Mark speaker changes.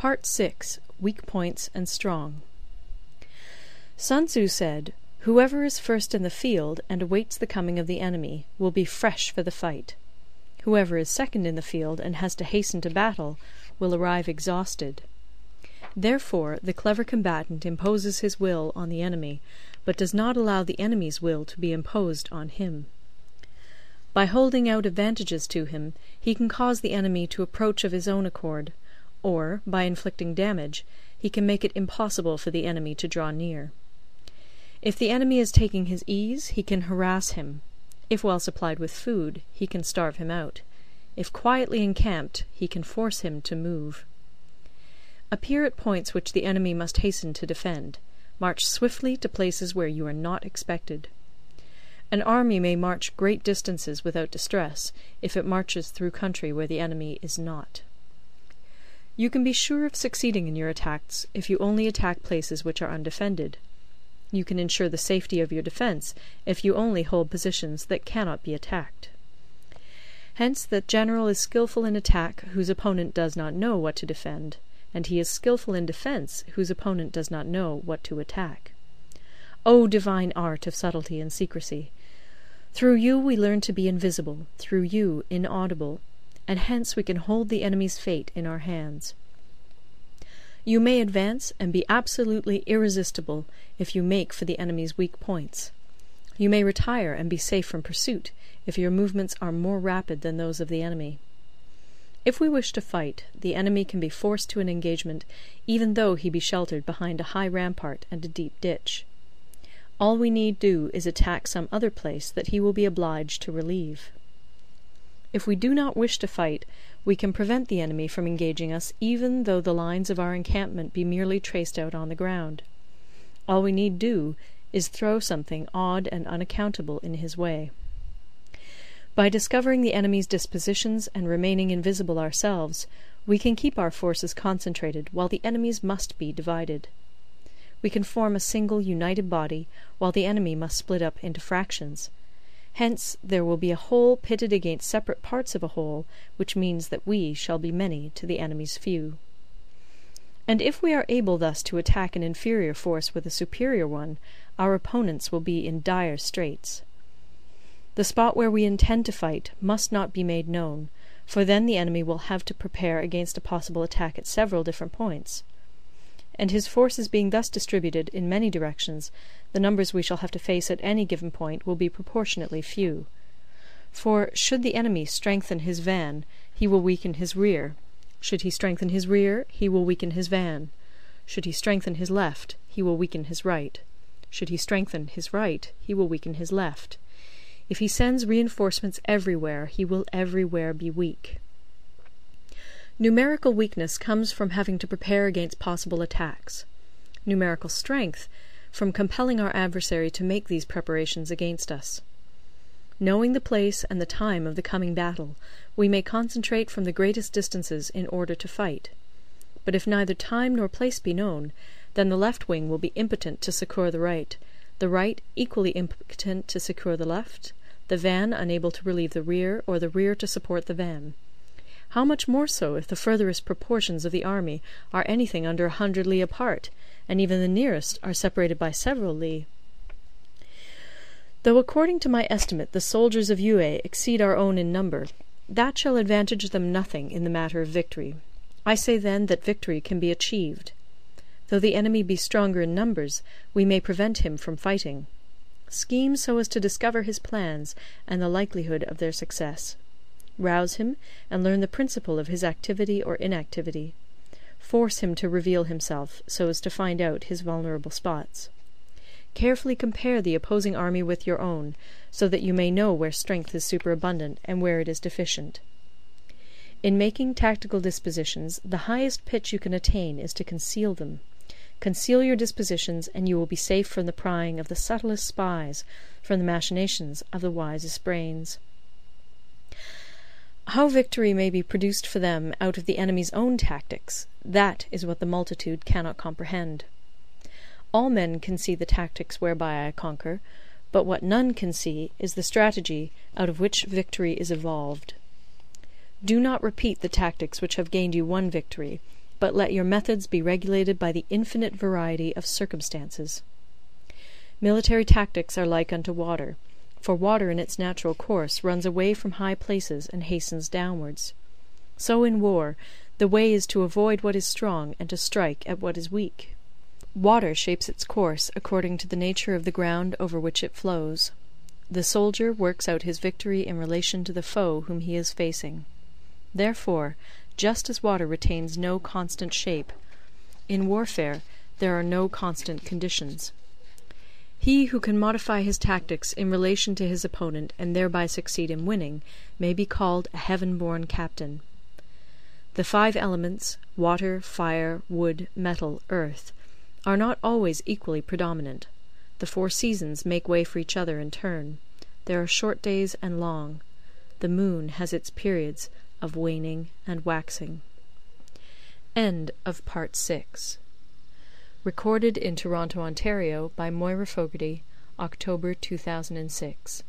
Speaker 1: Part 6. Weak Points and Strong. Sun Tzu said, "Whoever is first in the field and awaits the coming of the enemy will be fresh for the fight. Whoever is second in the field and has to hasten to battle will arrive exhausted." Therefore the clever combatant imposes his will on the enemy, but does not allow the enemy's will to be imposed on him. By holding out advantages to him, he can cause the enemy to approach of his own accord, or, by inflicting damage, he can make it impossible for the enemy to draw near. If the enemy is taking his ease, he can harass him. If well supplied with food, he can starve him out. If quietly encamped, he can force him to move. Appear at points which the enemy must hasten to defend. March swiftly to places where you are not expected. An army may march great distances without distress, if it marches through country where the enemy is not. You can be sure of succeeding in your attacks if you only attack places which are undefended. You can ensure the safety of your defence if you only hold positions that cannot be attacked. Hence the general is skilful in attack whose opponent does not know what to defend, and he is skilful in defence whose opponent does not know what to attack. O divine art of subtlety and secrecy! Through you we learn to be invisible, through you inaudible, and hence we can hold the enemy's fate in our hands. You may advance and be absolutely irresistible if you make for the enemy's weak points. You may retire and be safe from pursuit if your movements are more rapid than those of the enemy. If we wish to fight, the enemy can be forced to an engagement even though he be sheltered behind a high rampart and a deep ditch. All we need do is attack some other place that he will be obliged to relieve. If we do not wish to fight, we can prevent the enemy from engaging us even though the lines of our encampment be merely traced out on the ground. All we need do is throw something odd and unaccountable in his way. By discovering the enemy's dispositions and remaining invisible ourselves, we can keep our forces concentrated while the enemy's must be divided. We can form a single united body while the enemy must split up into fractions. Hence there will be a whole pitted against separate parts of a whole, which means that we shall be many to the enemy's few. And if we are able thus to attack an inferior force with a superior one, our opponents will be in dire straits. The spot where we intend to fight must not be made known, for then the enemy will have to prepare against a possible attack at several different points. And his forces being thus distributed in many directions, the numbers we shall have to face at any given point will be proportionately few. For should the enemy strengthen his van, he will weaken his rear. Should he strengthen his rear, he will weaken his van. Should he strengthen his left, he will weaken his right. Should he strengthen his right, he will weaken his left. If he sends reinforcements everywhere, he will everywhere be weak. Numerical weakness comes from having to prepare against possible attacks. Numerical strength from compelling our adversary to make these preparations against us. Knowing the place and the time of the coming battle, we may concentrate from the greatest distances in order to fight. But if neither time nor place be known, then the left wing will be impotent to succour the right equally impotent to succour the left, the van unable to relieve the rear, or the rear to support the van. How much more so if the furthest proportions of the army are anything under 100 li apart, and even the nearest are separated by several li? Though according to my estimate the soldiers of Yue exceed our own in number, that shall advantage them nothing in the matter of victory. I say then that victory can be achieved. Though the enemy be stronger in numbers, we may prevent him from fighting. Scheme so as to discover his plans and the likelihood of their success. Rouse him, and learn the principle of his activity or inactivity. Force him to reveal himself, so as to find out his vulnerable spots. Carefully compare the opposing army with your own, so that you may know where strength is superabundant and where it is deficient. In making tactical dispositions, the highest pitch you can attain is to conceal them. Conceal your dispositions, and you will be safe from the prying of the subtlest spies, from the machinations of the wisest brains. How victory may be produced for them out of the enemy's own tactics, that is what the multitude cannot comprehend. All men can see the tactics whereby I conquer, but what none can see is the strategy out of which victory is evolved. Do not repeat the tactics which have gained you one victory, but let your methods be regulated by the infinite variety of circumstances. Military tactics are like unto water, for water in its natural course runs away from high places and hastens downwards. So in war, the way is to avoid what is strong and to strike at what is weak. Water shapes its course according to the nature of the ground over which it flows. The soldier works out his victory in relation to the foe whom he is facing. Therefore, just as water retains no constant shape, in warfare there are no constant conditions. He who can modify his tactics in relation to his opponent and thereby succeed in winning may be called a heaven-born captain. The 5 elements, water, fire, wood, metal, earth, are not always equally predominant. The 4 seasons make way for each other in turn. There are short days and long. The moon has its periods of waning and waxing. End of Part 6. Recorded in Toronto, Ontario by Moira Fogarty, October 2006.